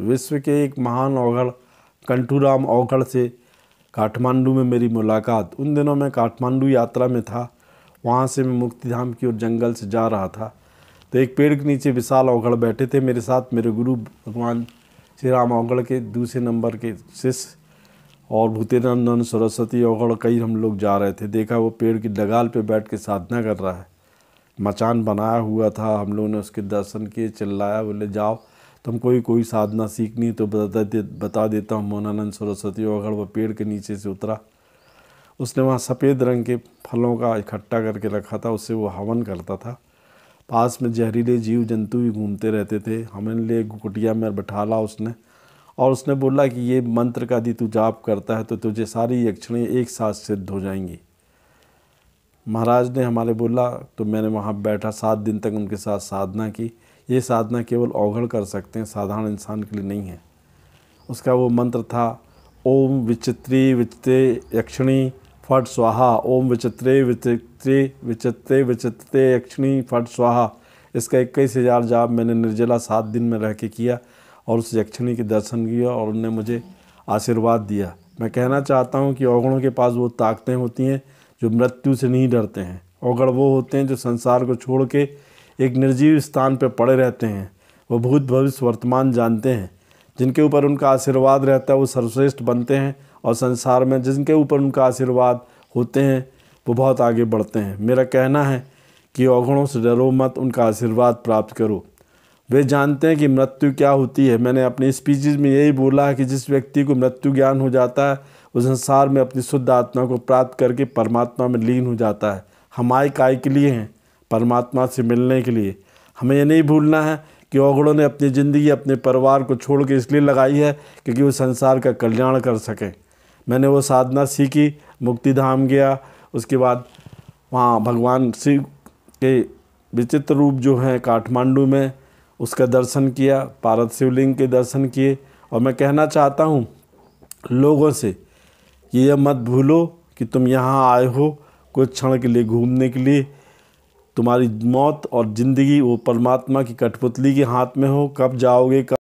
विश्व के एक महान औघड़ कंठूराम औघड़ से काठमांडू में मेरी मुलाकात। उन दिनों मैं काठमांडू यात्रा में था। वहाँ से मैं मुक्तिधाम की ओर जंगल से जा रहा था तो एक पेड़ के नीचे विशाल औघड़ बैठे थे। मेरे साथ मेरे गुरु भगवान श्री राम औघड़ के दूसरे नंबर के शिष्य और भूतेनंदन सरस्वती औघड़ कई हम लोग जा रहे थे। देखा वो पेड़ की डगाल पे बैठ के साधना कर रहा है। मचान बनाया हुआ था, हम लोगों ने उसके दर्शन किए, चिल्लाया, बोले जाओ तुम कोई साधना सीखनी तो बता देता हूँ। मोनानंद सरस्वती औघड़ वो पेड़ के नीचे से उतरा। उसने वहाँ सफ़ेद रंग के फलों का इकट्ठा करके रखा था, उससे वो हवन करता था। पास में जहरीले जीव जंतु भी घूमते रहते थे। हमें ले कुटिया में बैठाला उसने और उसने बोला कि ये मंत्र का यदि तू जाप करता है तो तुझे सारी यक्षिणियाँ एक साथ सिद्ध हो जाएंगी। महाराज ने हमारे बोला तो मैंने वहाँ बैठा 7 दिन तक उनके साथ साधना की। ये साधना केवल औघड़ कर सकते हैं, साधारण इंसान के लिए नहीं है। उसका वो मंत्र था ओम विचित्री विचित्रे यक्षिणी फट स्वाहा, ओम विचित्रे विचित्रे विचित्रे विचित्रे यक्षिणी फट स्वाहा। इसका 21,000 जाप मैंने निर्जला 7 दिन में रह के किया और उस यक्षिणी के दर्शन किया और उन्होंने मुझे आशीर्वाद दिया। मैं कहना चाहता हूँ कि औघड़ों के पास वो ताकतें होती हैं जो मृत्यु से नहीं डरते हैं। औघड़ वो होते हैं जो संसार को छोड़ के एक निर्जीव स्थान पर पड़े रहते हैं। वो भूत भविष्य वर्तमान जानते हैं। जिनके ऊपर उनका आशीर्वाद रहता है वो सर्वश्रेष्ठ बनते हैं और संसार में जिनके ऊपर उनका आशीर्वाद होते हैं वो बहुत आगे बढ़ते हैं। मेरा कहना है कि औघड़ों से डरो मत, उनका आशीर्वाद प्राप्त करो। वे जानते हैं कि मृत्यु क्या होती है। मैंने अपनी स्पीचेज में यही बोला है कि जिस व्यक्ति को मृत्यु ज्ञान हो जाता है वो संसार में अपनी शुद्ध आत्मा को प्राप्त करके परमात्मा में लीन हो जाता है। हम आए काय के लिए हैं? परमात्मा से मिलने के लिए। हमें ये नहीं भूलना है कि औघड़ों ने अपनी ज़िंदगी अपने परिवार को छोड़ के इसलिए लगाई है क्योंकि वो संसार का कल्याण कर सकें। मैंने वो साधना सीखी, मुक्तिधाम गया, उसके बाद वहाँ भगवान शिव के विचित्र रूप जो हैं काठमांडू में उसका दर्शन किया, पार्वती शिवलिंग के दर्शन किए। और मैं कहना चाहता हूँ लोगों से कि यह मत भूलो कि तुम यहाँ आए हो कुछ क्षण के लिए घूमने के लिए। तुम्हारी मौत और ज़िंदगी वो परमात्मा की कठपुतली के हाथ में हो। कब जाओगे, कब